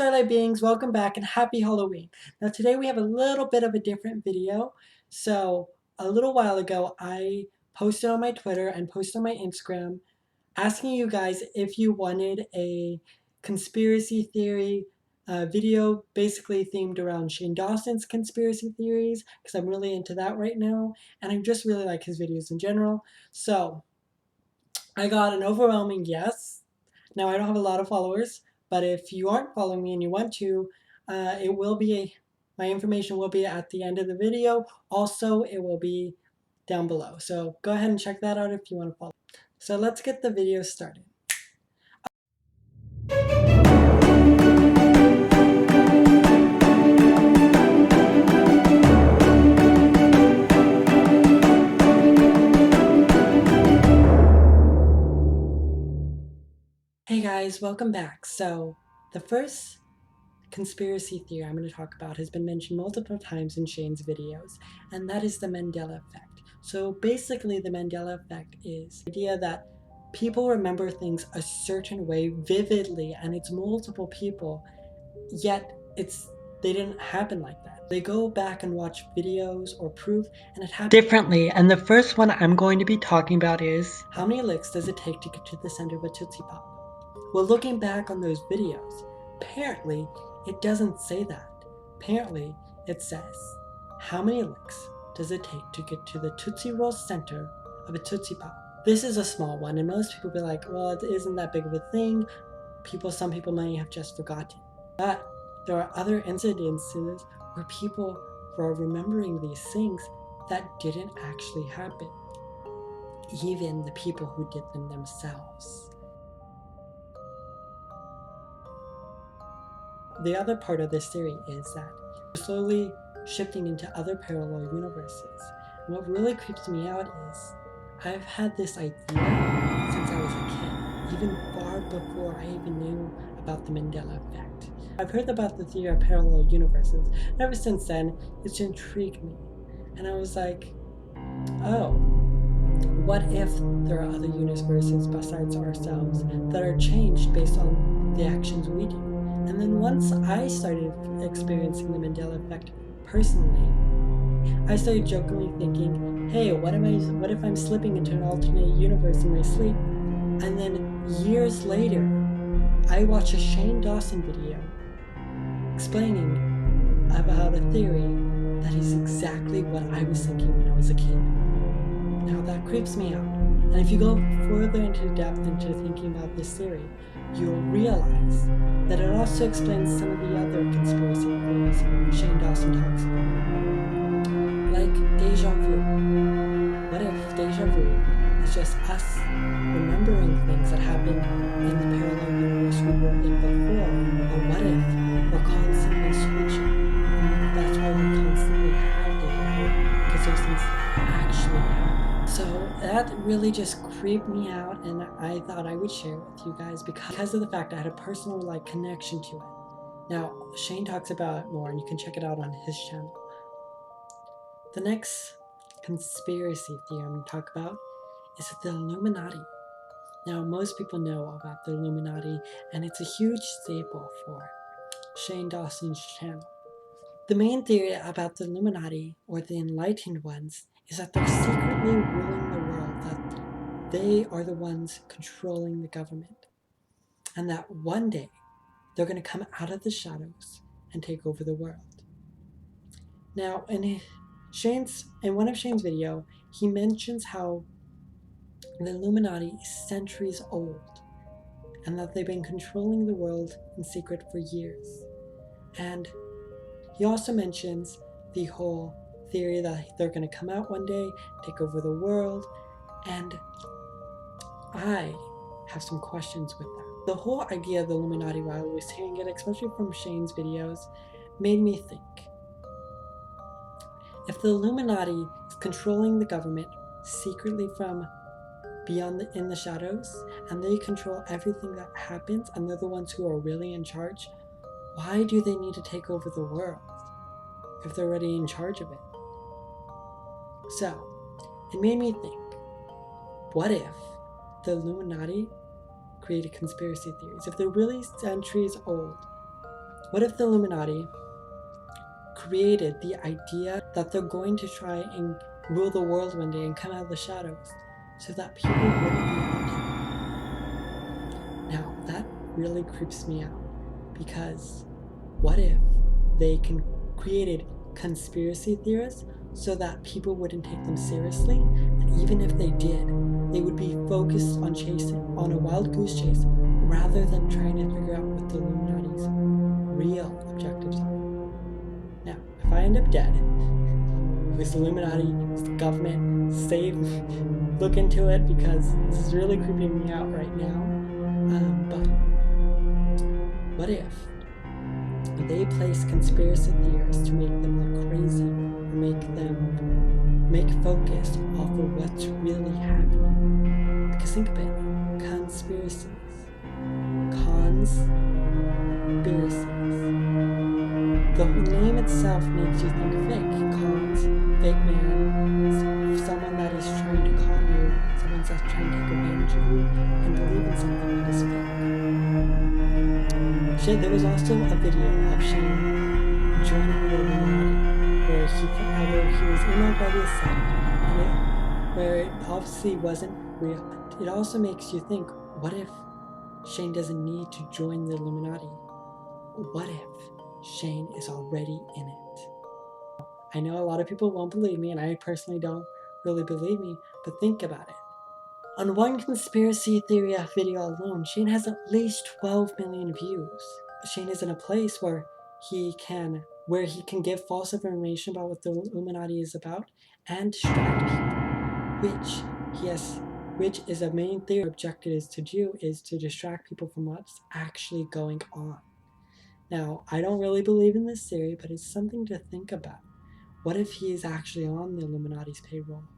Starlight beings, welcome back and happy Halloween. Now today we have a little bit of a different video. So a little while ago I posted on my Twitter and posted on my Instagram asking you guys if you wanted a conspiracy theory video basically themed around Shane Dawson's conspiracy theories because I'm really into that right now and I just really like his videos in general. So I got an overwhelming yes. Now I don't have a lot of followers, but if you aren't following me and you want to, it will be my information will be at the end of the video. Also, it will be down below. So go ahead and check that out if you want to follow. So let's get the video started. Hey guys, welcome back. So the first conspiracy theory I'm going to talk about has been mentioned multiple times in Shane's videos, and that is the Mandela effect. So basically the Mandela effect is the idea that people remember things a certain way vividly, and it's multiple people, yet they didn't happen like that. They go back and watch videos or proof, and it happened differently. And the first one I'm going to be talking about is, how many licks does it take to get to the center of a Tootsie Pop? Well, looking back on those videos, apparently it doesn't say that. Apparently it says, how many licks does it take to get to the Tootsie Roll center of a Tootsie Pop? This is a small one, and most people be like, well, it isn't that big of a thing. Some people may have just forgotten. But there are other incidences where people were remembering these things that didn't actually happen. Even the people who did them themselves. The other part of this theory is that we're slowly shifting into other parallel universes. And what really creeps me out is I've had this idea since I was a kid, even far before I even knew about the Mandela effect. I've heard about the theory of parallel universes, and ever since then, it's intrigued me. And I was like, oh, what if there are other universes besides ourselves that are changed based on the actions we do? And then once I started experiencing the Mandela effect personally, I started jokingly thinking, hey, what if I'm slipping into an alternate universe in my sleep? And then years later, I watched a Shane Dawson video explaining about a theory that is exactly what I was thinking when I was a kid. Now that creeps me out. And if you go further into depth into thinking about this theory, you'll realize that it also explains some of the other conspiracy theories Shane Dawson talks about. Like deja vu. What if deja vu is just us remembering things that happened in the parallel universe we were in before? Or what if we're constantly switching? And that's why we constantly have deja vu, because those things actually happen. So that really just creeped me out, and I thought I would share it with you guys because of the fact I had a personal connection to it. Now, Shane talks about it more, and you can check it out on his channel. The next conspiracy theory I'm going to talk about is the Illuminati. Now, most people know about the Illuminati, and it's a huge staple for Shane Dawson's channel. The main theory about the Illuminati, or the enlightened ones, is that they're secretly ruling the world, that they are the ones controlling the government, and that one day they're going to come out of the shadows and take over the world. Now, in one of Shane's video, he mentions how the Illuminati is centuries old, and that they've been controlling the world in secret for years. And he also mentions the whole theory that they're going to come out one day, take over the world, and I have some questions with that. The whole idea of the Illuminati, while I was hearing it, especially from Shane's videos, made me think. If the Illuminati is controlling the government secretly from in the shadows, and they control everything that happens, and they're the ones who are really in charge, why do they need to take over the world if they're already in charge of it? So, it made me think, what if the Illuminati created conspiracy theories? If they're really centuries old, What if the Illuminati created the idea that they're going to try and rule the world one day and come out of the shadows so that people wouldn't be haunted? Now, that really creeps me out, because what if they created conspiracy theorists so that people wouldn't take them seriously, and even if they did, they would be focused on a wild goose chase rather than trying to figure out what the Illuminati's real objectives are. Now, if I end up dead, this Illuminati, this government, save me, look into it, because this is really creeping me out right now. But what if they place conspiracy theorists to make them look crazy, or make focus off of what's really happening? Because think about it, conspiracies. The name itself makes you think fake. Cons, fake man, someone that is trying to con you, someone that's trying to take advantage of you and believe in something that is fake. There was also a video of Shane joining the Illuminati where he was emailed by the Assad, where it obviously wasn't real. It also makes you think, what if Shane doesn't need to join the Illuminati? What if Shane is already in it? I know a lot of people won't believe me, and I personally don't really believe me, but think about it. On one conspiracy theory video alone, Shane has at least 12 million views. Shane is in a place where he can give false information about what the Illuminati is about and distract people, which is a main theory objective is to distract people from what's actually going on. Now, I don't really believe in this theory, but it's something to think about. What if he is actually on the Illuminati's payroll?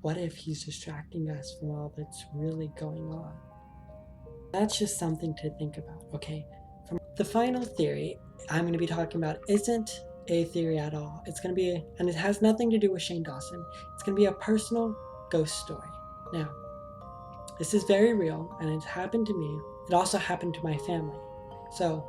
What if he's distracting us from all that's really going on? That's just something to think about, okay? The final theory I'm going to be talking about isn't a theory at all. And it has nothing to do with Shane Dawson. It's going to be a personal ghost story. Now, this is very real, and it's happened to me. It also happened to my family. So,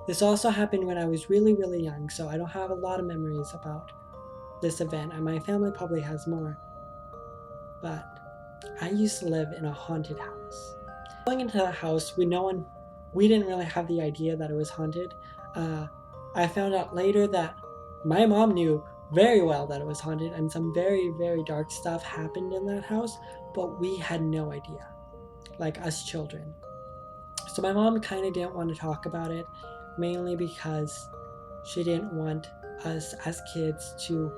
this also happened when I was really, really young, so I don't have a lot of memories about this event, and my family probably has more. But I used to live in a haunted house. Going into the house, we didn't really have the idea that it was haunted. I found out later that my mom knew very well that it was haunted, and some very, very dark stuff happened in that house, but we had no idea, like us children. So my mom kind of didn't want to talk about it, mainly because she didn't want us as kids to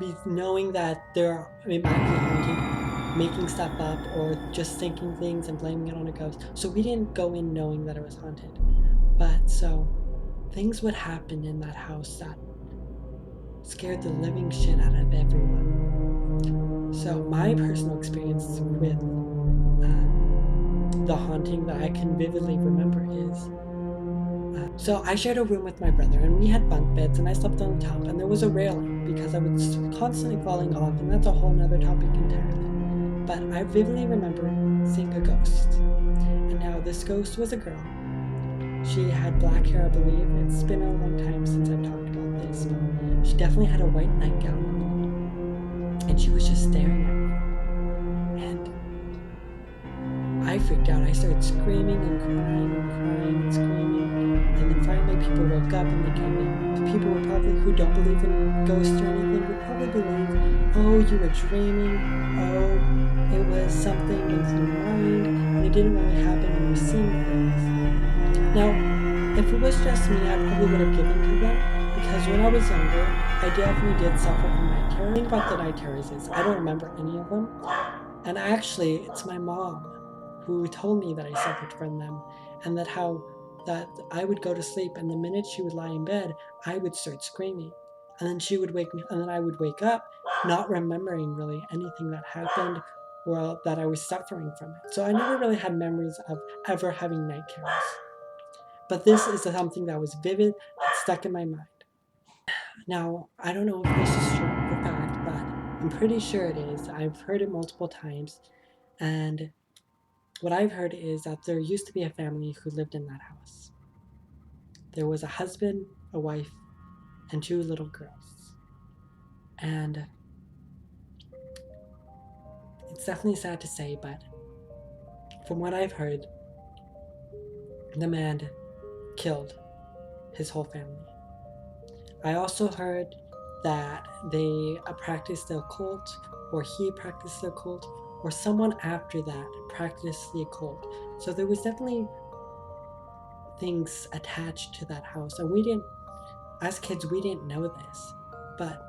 be knowing that it might be haunted, making stuff up, or just thinking things and blaming it on a ghost. So we didn't go in knowing that it was haunted. But so things would happen in that house that scared the living shit out of everyone. So my personal experience with the haunting that I can vividly remember is, so I shared a room with my brother, and we had bunk beds, and I slept on the top, and there was a railing because I was constantly falling off, and that's a whole nother topic entirely. But I vividly remember seeing a ghost, and now this ghost was a girl. She had black hair, I believe. It's been a long time since I've talked about this, but she definitely had a white nightgown on, and she was just staring at me, and I freaked out. I started screaming and crying and screaming, and then finally people woke up and they came in. The people who don't believe in ghosts or anything would probably believe, oh, you were dreaming, oh, it was something in your mind, and it didn't really happen and you're seeing things. Now, if it was just me, I probably would have given to them, because when I was younger, I definitely did suffer from night terrors. The thing about the night terrors is I don't remember any of them, and actually, it's my mom who told me that I suffered from them, and that I would go to sleep, and the minute she would lie in bed, I would start screaming, and then she would wake me, and then I would wake up not remembering really anything that happened or that I was suffering from it. So I never really had memories of ever having night terrors. But this is something that was vivid, that stuck in my mind. Now, I don't know if this is true, the fact, but I'm pretty sure it is. I've heard it multiple times, and what I've heard is that there used to be a family who lived in that house. There was a husband, a wife, and 2 little girls. And it's definitely sad to say, but from what I've heard, the man killed his whole family. I also heard that they practiced the occult, or he practiced the occult, or someone after that practiced the occult. So there was definitely things attached to that house, and we didn't, as kids, we didn't know this. But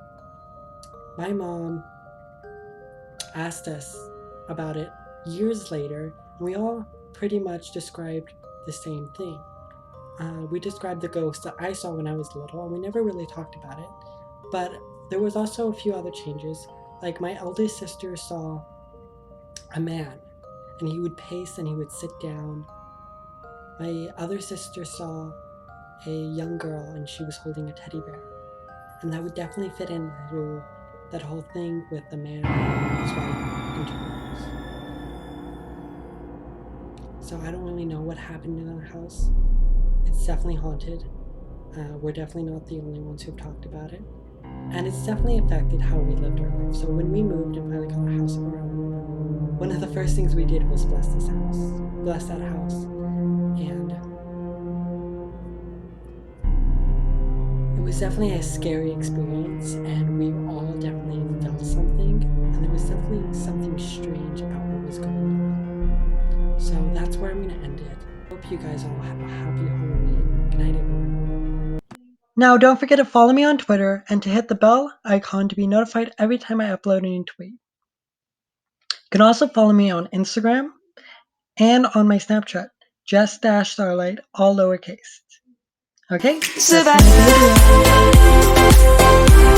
my mom asked us about it years later, and we all pretty much described the same thing. We described the ghost that I saw when I was little, and we never really talked about it. But there was also a few other changes. Like my eldest sister saw a man, and he would pace and he would sit down. My other sister saw a young girl, and she was holding a teddy bear. And that would definitely fit into that whole thing with the man, his wife, and 2 girls. So I don't really know what happened in that house. It's definitely haunted. We're definitely not the only ones who've talked about it. And it's definitely affected how we lived our life. So when we moved and finally got a house of our own, one of the first things we did was bless that house. And it was definitely a scary experience, and we all definitely felt something, and there was definitely something strange about what was going on. So that's where I'm going to end it. Hope you guys all have a happy Halloween. Good night, everyone. Now, don't forget to follow me on Twitter and to hit the bell icon to be notified every time I upload a new tweet. You can also follow me on Instagram and on my Snapchat, Jess-Starlight, all lowercase. Okay, that's the video.